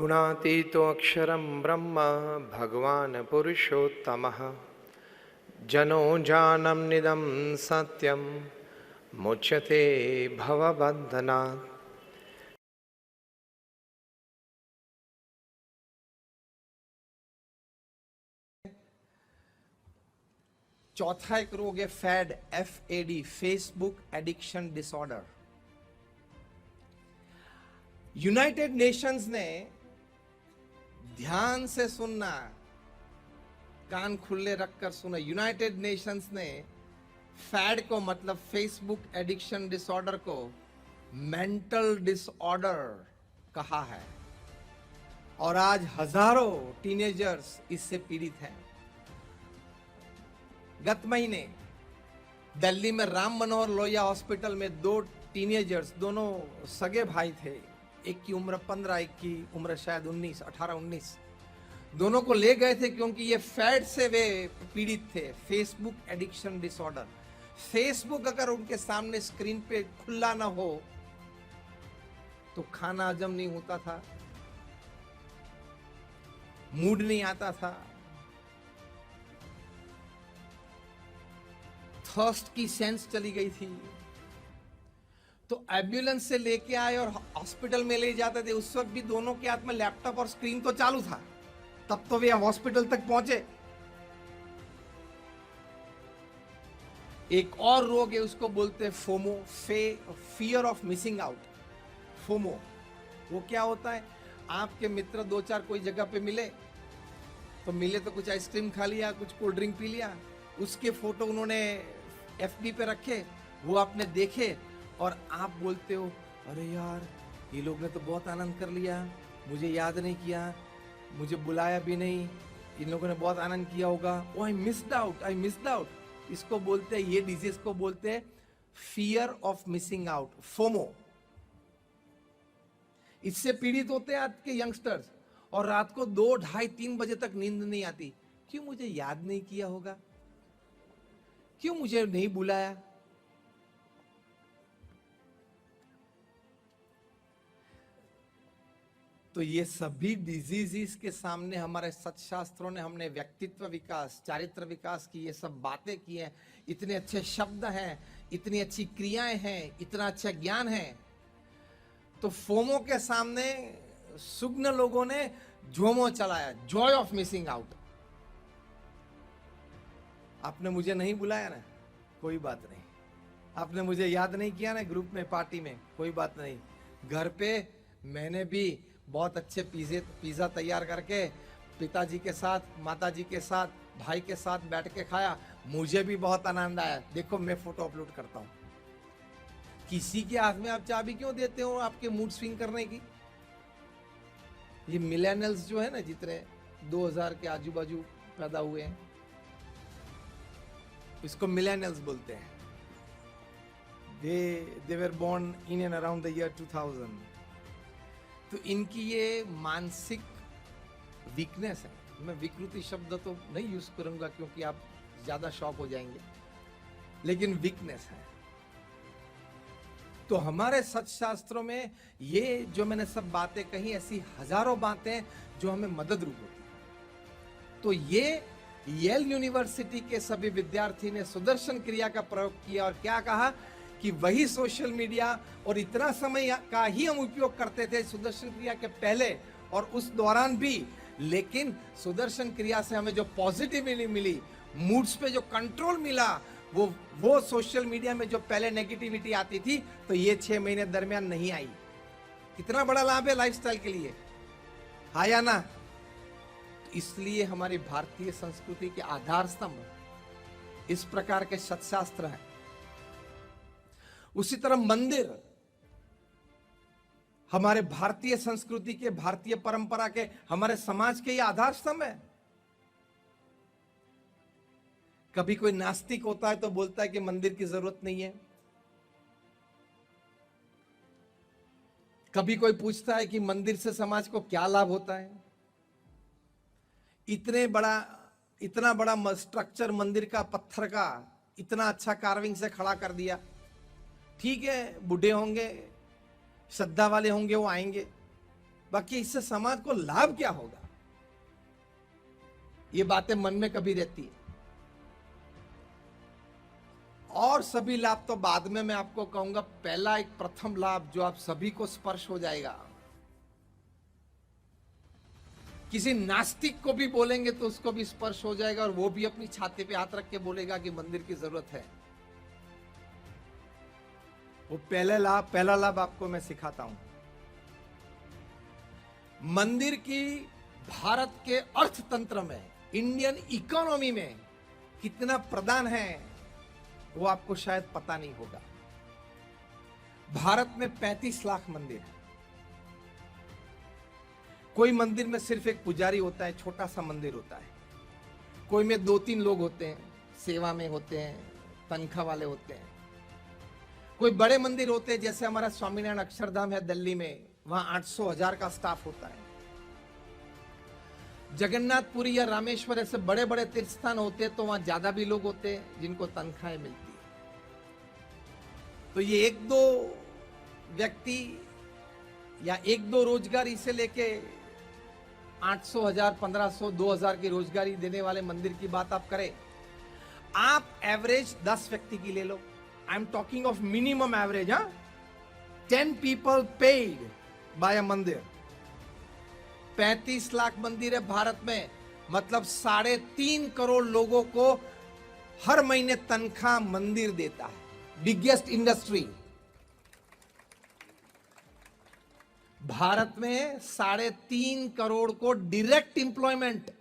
गुणातीतो अक्षरं ब्रह्म भगवान् पुरुषोत्तमः जनो जानम निदं सत्यम मुच्यते भवबन्धनात्। चौथा एक रोग है FAD, FAD, Facebook addiction disorder. United Nations ने, ध्यान से सुनना, कान खुले रखकर सुना, यूनाइटेड नेशंस ने फैड को मतलब फेसबुक एडिक्शन डिसऑर्डर को मेंटल डिसऑर्डर कहा है और आज हजारों टीनेजर्स इससे पीड़ित हैं। गत महीने दिल्ली में राम मनोहर लोहिया हॉस्पिटल में 2 टीनेजर्स, दोनों सगे भाई थे, एक की उम्र 15, एक की उम्र शायद 18-19, दोनों को ले गए थे क्योंकि ये फैड से वे पीड़ित थे, फेसबुक एडिक्शन डिसऑर्डर। फेसबुक अगर उनके सामने स्क्रीन पे खुला ना हो तो खाना हजम नहीं होता था, मूड नहीं आता था, थर्स्ट की सेंस चली गई थी। तो एम्बुलेंस से लेके आए और हॉस्पिटल में ले जाते थे। उस वक्त भी दोनों के हाथ में लैपटॉप और स्क्रीन तो चालू था, तब तो वे हॉस्पिटल तक पहुंचे। एक और रोग है, उसको बोलते हैं FOMO, fear of missing out. FOMO वो क्या होता है? आपके मित्र 2-4 कोई जगह पे मिले तो कुछ आइसक्रीम खा लिया, कुछ कोल्ड ड्रिंक पी लिया, उसके फोटो उन्होंने FB पे रखे, वो आपने देखे और आप बोलते हो अरे यार ये लोग ने तो बहुत आनंद कर लिया, मुझे याद नहीं किया, मुझे बुलाया भी नहीं, इन लोगों ने बहुत आनंद किया होगा, ओ आई मिस्ड आउट। इसको बोलते हैं, ये डिजीज को बोलते हैं fear of missing out, FOMO. इससे पीड़ित होते हैं आज के यंगस्टर्स और रात को 2, 2:30, 3 बजे तक नींद नहीं आती। क्यों मुझे याद नहीं किया होगा, क्यों मुझे नहीं बुलाया। तो ये सभी डिजीजेस के सामने हमारे सत्शास्त्रों ने, हमने व्यक्तित्व विकास, चारित्र विकास की ये सब बातें की हैं। इतने अच्छे शब्द हैं, इतनी अच्छी क्रियाएं हैं, इतना अच्छा ज्ञान है, तो फोमो के सामने सुग्न लोगों ने जोमो चलाया, जॉय ऑफ मिसिंग आउट। आपने मुझे नहीं बुलाया ना, कोई बात नहीं। आपने मुझे याद नहीं किया ना ग्रुप में, पार्टी में, कोई बात नहीं। घर पे मैंने भी बहुत अच्छे पिज्जा तैयार करके पिताजी के साथ, माताजी के साथ, भाई के साथ बैठ के खाया, मुझे भी बहुत आनंद आया। देखो मैं फोटो अपलोड करता हूं। किसी के हाथ में आप चाबी क्यों देते हो आपके मूड स्विंग करने की? ये मिलेनियल्स जो है ना, जितने 2000 के आजू बाजू पैदा हुए हैं, इसको मिलेनियल्स बोलते हैं। they were born in and around the year 2000। तो इनकी ये मानसिक वीकनेस है। मैं विकृति शब्द तो नहीं यूज करूंगा क्योंकि आप ज्यादा शॉक हो जाएंगे, लेकिन वीकनेस है। तो हमारे सत्शास्त्रों में ये जो मैंने सब बातें कही, ऐसी हजारों बातें जो हमें मदद रूप होती है। तो ये येल यूनिवर्सिटी के सभी विद्यार्थी ने सुदर्शन क्रिया का प्रयोग किया और क्या कहा कि वही सोशल मीडिया, और इतना समय का ही हम उपयोग करते थे सुदर्शन क्रिया के पहले और उस दौरान भी, लेकिन सुदर्शन क्रिया से हमें जो पॉजिटिविटी मिली, मूड्स पे जो कंट्रोल मिला, वो सोशल मीडिया में जो पहले नेगेटिविटी आती थी, तो ये 6 महीने दरमियान नहीं आई। कितना बड़ा लाभ है लाइफस्टाइल के लिए, हाँ या ना? इसलिए हमारी भारतीय संस्कृति के आधार स्तंभ इस प्रकार के सत्शास्त्र हैं। उसी तरह मंदिर हमारे भारतीय संस्कृति के, भारतीय परंपरा के, हमारे समाज के ये आधार स्तंभ है। कभी कोई नास्तिक होता है तो बोलता है कि मंदिर की जरूरत नहीं है। कभी कोई पूछता है कि मंदिर से समाज को क्या लाभ होता है। इतना बड़ा स्ट्रक्चर मंदिर का, पत्थर का, इतना अच्छा कार्विंग से खड़ा कर दिया। ठीक है, बूढ़े होंगे, श्रद्धा वाले होंगे, वो आएंगे, बाकी इससे समाज को लाभ क्या होगा, ये बातें मन में कभी रहती है। और सभी लाभ तो बाद में मैं आपको कहूंगा। पहला एक प्रथम लाभ जो आप सभी को स्पर्श हो जाएगा, किसी नास्तिक को भी बोलेंगे तो उसको भी स्पर्श हो जाएगा, और वो भी अपनी छाती पे हाथ रख के बोलेगा कि मंदिर की जरूरत है। वो पहला लाभ आपको मैं सिखाता हूं। मंदिर की भारत के अर्थतंत्र में, इंडियन इकोनॉमी में कितना प्रदान है वो आपको शायद पता नहीं होगा। भारत में 35 लाख मंदिर है। कोई मंदिर में सिर्फ एक पुजारी होता है, छोटा सा मंदिर होता है। कोई में 2-3 लोग होते हैं, सेवा में होते हैं, तनख्वाह वाले होते हैं। कोई बड़े मंदिर होते हैं, जैसे हमारा स्वामीनारायण अक्षरधाम है दिल्ली में, वहां 800-1000 का स्टाफ होता है। जगन्नाथपुरी या रामेश्वर ऐसे बड़े बड़े तीर्थ स्थान होते हैं तो वहां ज्यादा भी लोग होते हैं जिनको तनख्वाहें मिलती है। तो ये 1-2 व्यक्ति या 1-2 रोजगारी से लेके 800, 1000, 1500, 2000 की रोजगारी देने वाले मंदिर की बात आप करें। आप एवरेज 10 व्यक्ति की ले लो। I am talking of minimum average. 10 people paid by a मंदिर। 35 लाख मंदिर है भारत में, मतलब 3.5 करोड़ लोगों को हर महीने तनख्वाह मंदिर देता है। बिगेस्ट इंडस्ट्री भारत में 3.5 करोड़ को डायरेक्ट एम्प्लॉयमेंट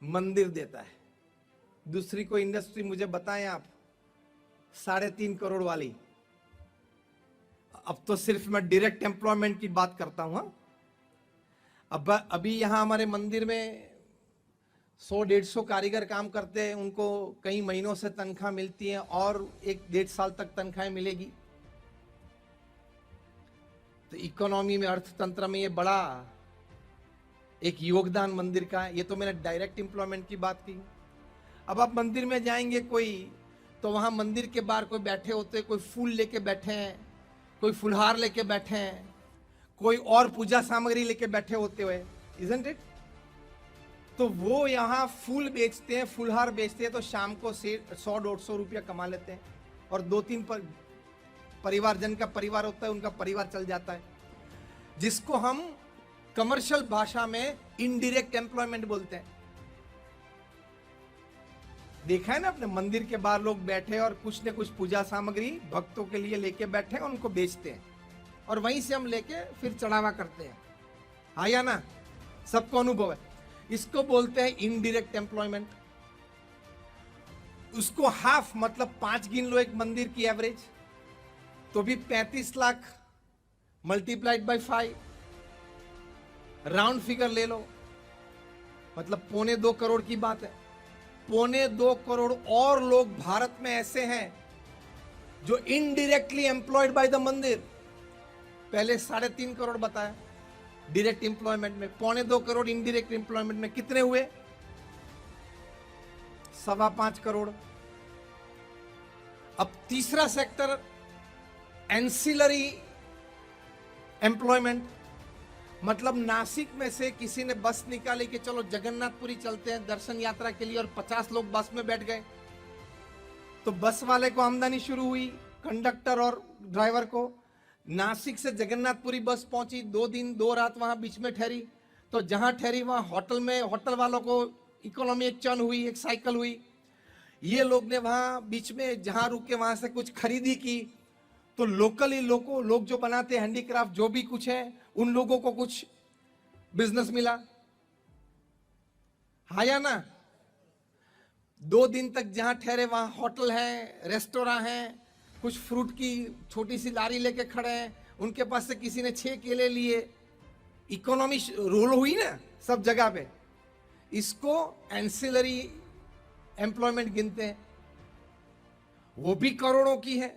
मंदिर देता है। दूसरी कोई इंडस्ट्री मुझे बताएं आप 3.5 करोड़ वाली। अब तो सिर्फ मैं डायरेक्ट एम्प्लॉयमेंट की बात करता हूं। अब अभी यहां हमारे मंदिर में 100-150 कारीगर काम करते हैं, उनको कई महीनों से तनख्वाह मिलती है और 1-1.5 साल तक तनख्वाह मिलेगी। तो इकोनॉमी में, अर्थतंत्र में ये बड़ा एक योगदान मंदिर का है। ये तो मैंने डायरेक्ट एम्प्लॉयमेंट की बात की। अब आप मंदिर में जाएंगे कोई, तो वहां मंदिर के बाहर कोई बैठे होते, कोई फूल लेके बैठे हैं, कोई फुलहार लेके बैठे हैं, कोई और पूजा सामग्री लेके बैठे होते हुए, इजंट इट? तो वो यहाँ फूल बेचते हैं, फुलहार बेचते हैं, तो शाम को 100-150 रुपया कमा लेते हैं, और 2-3 परिवारजन का परिवार होता है, उनका परिवार चल जाता है, जिसको हम कमर्शियल भाषा में इनडायरेक्ट एम्प्लॉयमेंट बोलते हैं। देखा है ना अपने मंदिर के बाहर लोग बैठे और कुछ न कुछ पूजा सामग्री भक्तों के लिए लेके बैठे हैं, उनको बेचते हैं, और वहीं से हम लेके फिर चढ़ावा करते हैं। हाँ या ना? सबको अनुभव है। इसको बोलते हैं इनडायरेक्ट एम्प्लॉयमेंट। उसको हाफ, मतलब 5 गिन लो एक मंदिर की एवरेज, तो भी 35 lakh multiplied by 5, round figure ले लो, मतलब 2.25 करोड़ की बात है। 2.25 करोड़ और लोग भारत में ऐसे हैं जो इनडायरेक्टली एम्प्लॉयड बाय द मंदिर। पहले 3.5 करोड़ बताया डायरेक्ट एम्प्लॉयमेंट में, 2.25 करोड़ इनडायरेक्ट एम्प्लॉयमेंट में, कितने हुए? 5.25 करोड़। अब तीसरा सेक्टर एंसिलरी एम्प्लॉयमेंट, मतलब नासिक में से किसी ने बस निकाली कि चलो जगन्नाथपुरी चलते हैं दर्शन यात्रा के लिए, और 50 लोग बस में बैठ गए, तो बस वाले को आमदनी शुरू हुई, कंडक्टर और ड्राइवर को। नासिक से जगन्नाथपुरी बस पहुंची, 2 दिन 2 रात वहां बीच में ठहरी, तो जहां ठहरी वहां होटल में होटल वालों को इकोनॉमी एक चर्न हुई, एक साइकिल हुई। ये लोग ने वहां बीच में जहां रुके वहां से कुछ खरीदी की, तो लोकली लोग जो बनाते हैं हैंडीक्राफ्ट, जो भी कुछ है, उन लोगों को कुछ बिजनेस मिला। हाँ या ना? 2 दिन तक जहां ठहरे वहां होटल है, रेस्टोरेंट है, कुछ फ्रूट की छोटी सी लारी लेके खड़े हैं, उनके पास से किसी ने 6 केले लिए। इकोनॉमी रोल हुई ना सब जगह पे। इसको एंसिलरी एम्प्लॉयमेंट गिनते हैं, वो भी करोड़ों की है।